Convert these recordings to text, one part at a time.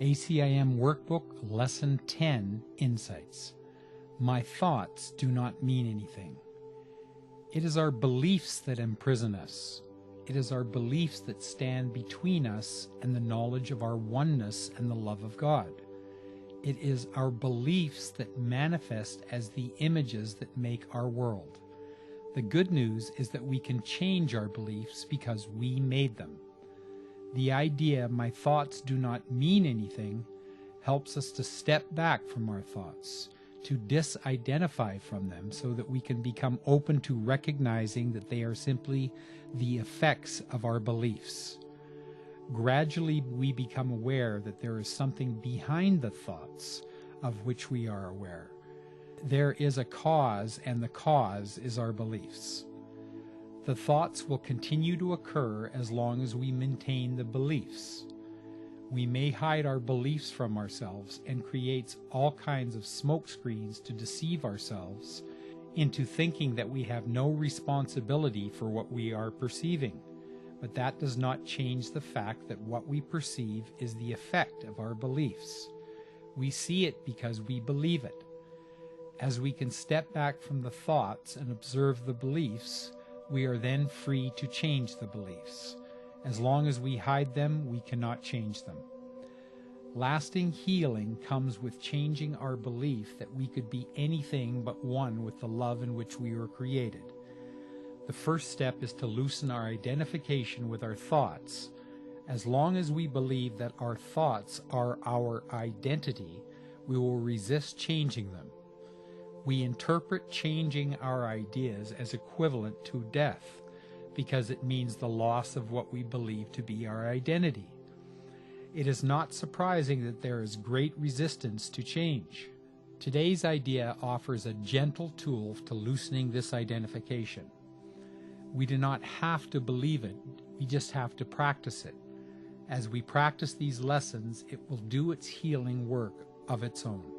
ACIM Workbook Lesson 10 Insights. My thoughts do not mean anything. It is our beliefs that imprison us. It is our beliefs that stand between us and the knowledge of our oneness and the love of God. It is our beliefs that manifest as the images that make our world. The good news is that we can change our beliefs because we made them. The idea, my thoughts do not mean anything, helps us to step back from our thoughts, to disidentify from them so that we can become open to recognizing that they are simply the effects of our beliefs. Gradually we become aware that there is something behind the thoughts of which we are aware. There is a cause, and the cause is our beliefs. The thoughts will continue to occur as long as we maintain the beliefs. We may hide our beliefs from ourselves and create all kinds of smoke screens to deceive ourselves into thinking that we have no responsibility for what we are perceiving. But that does not change the fact that what we perceive is the effect of our beliefs. We see it because we believe it. As we can step back from the thoughts and observe the beliefs, we are then free to change the beliefs. As long as we hide them, we cannot change them. Lasting healing comes with changing our belief that we could be anything but one with the love in which we were created. The first step is to loosen our identification with our thoughts. As long as we believe that our thoughts are our identity, we will resist changing them. We interpret changing our ideas as equivalent to death, because it means the loss of what we believe to be our identity. It is not surprising that there is great resistance to change. Today's idea offers a gentle tool to loosening this identification. We do not have to believe it, we just have to practice it. As we practice these lessons, it will do its healing work of its own.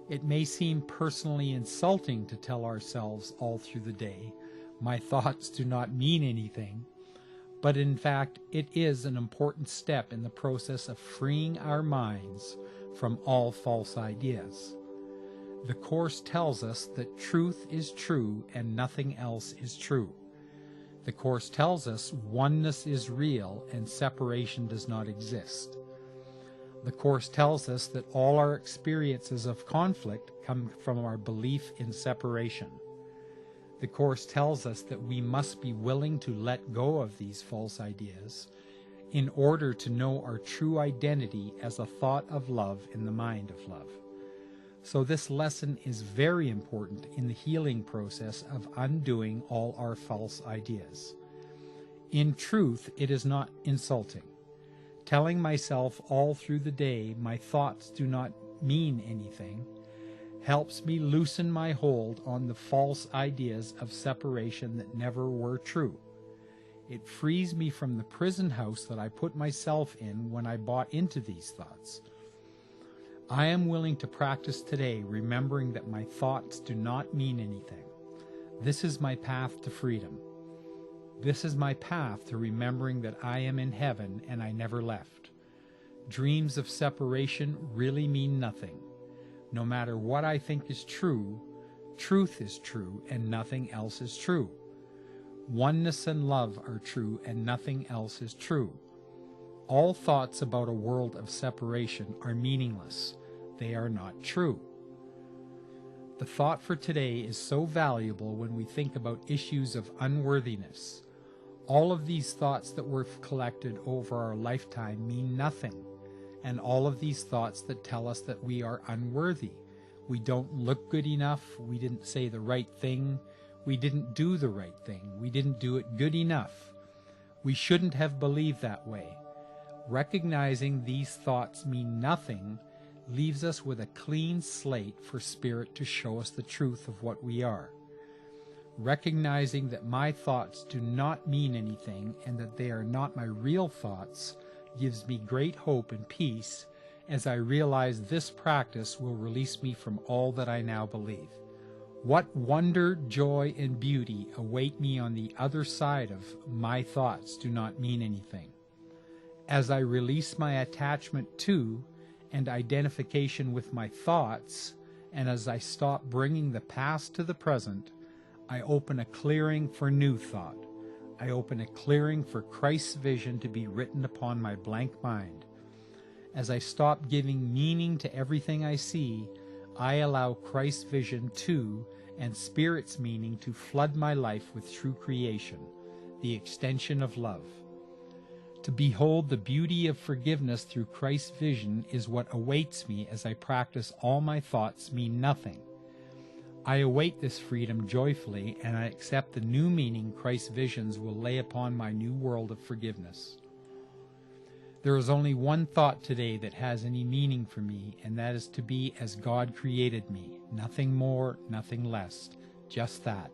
It may seem personally insulting to tell ourselves all through the day, my thoughts do not mean anything, but in fact it is an important step in the process of freeing our minds from all false ideas. The Course tells us that truth is true and nothing else is true. The Course tells us oneness is real and separation does not exist. The Course tells us that all our experiences of conflict come from our belief in separation. The Course tells us that we must be willing to let go of these false ideas in order to know our true identity as a thought of love in the mind of love. So this lesson is very important in the healing process of undoing all our false ideas. In truth, it is not insulting. Telling myself all through the day my thoughts do not mean anything helps me loosen my hold on the false ideas of separation that never were true. It frees me from the prison house that I put myself in when I bought into these thoughts. I am willing to practice today remembering that my thoughts do not mean anything. This is my path to freedom. This is my path to remembering that I am in heaven and I never left. Dreams of separation really mean nothing. No matter what I think is true, truth is true and nothing else is true. Oneness and love are true and nothing else is true. All thoughts about a world of separation are meaningless. They are not true. The thought for today is so valuable when we think about issues of unworthiness. All of these thoughts that were collected over our lifetime mean nothing, and all of these thoughts that tell us that we are unworthy. We don't look good enough, we didn't say the right thing, we didn't do the right thing, we didn't do it good enough. We shouldn't have believed that way. Recognizing these thoughts mean nothing leaves us with a clean slate for Spirit to show us the truth of what we are. Recognizing that my thoughts do not mean anything and that they are not my real thoughts gives me great hope and peace as I realize this practice will release me from all that I now believe. What wonder, joy, and beauty await me on the other side of my thoughts do not mean anything. As I release my attachment to and identification with my thoughts, and as I stop bringing the past to the present, I open a clearing for new thought. I open a clearing for Christ's vision to be written upon my blank mind. As I stop giving meaning to everything I see, I allow Christ's vision to and Spirit's meaning to flood my life with true creation, the extension of love. To behold the beauty of forgiveness through Christ's vision is what awaits me as I practice all my thoughts mean nothing. I await this freedom joyfully, and I accept the new meaning Christ's visions will lay upon my new world of forgiveness. There is only one thought today that has any meaning for me, and that is to be as God created me, nothing more, nothing less, just that.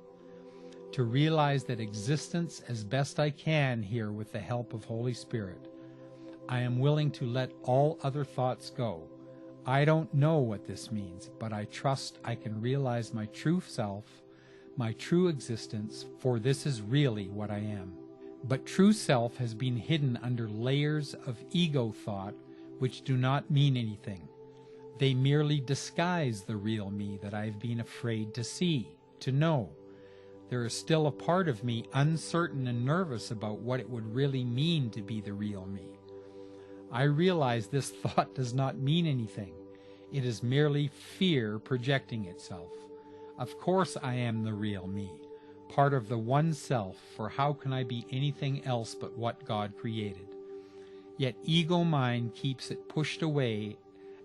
To realize that existence as best I can here with the help of Holy Spirit. I am willing to let all other thoughts go. I don't know what this means, but I trust I can realize my true self, my true existence, for this is really what I am. But true self has been hidden under layers of ego thought which do not mean anything. They merely disguise the real me that I've been afraid to see, to know. There is still a part of me uncertain and nervous about what it would really mean to be the real me. I realize this thought does not mean anything. It is merely fear projecting itself. Of course I am the real me, part of the one self, for how can I be anything else but what God created? Yet ego mind keeps it pushed away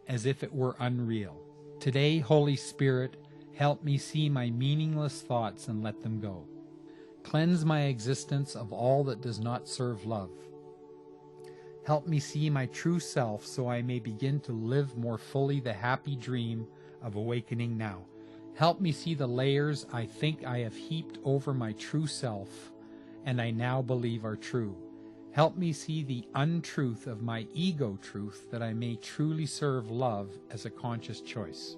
as if it were unreal. Today, Holy Spirit, help me see my meaningless thoughts and let them go. Cleanse my existence of all that does not serve love. Help me see my true self so I may begin to live more fully the happy dream of awakening now. Help me see the layers I think I have heaped over my true self and I now believe are true. Help me see the untruth of my ego truth that I may truly serve love as a conscious choice.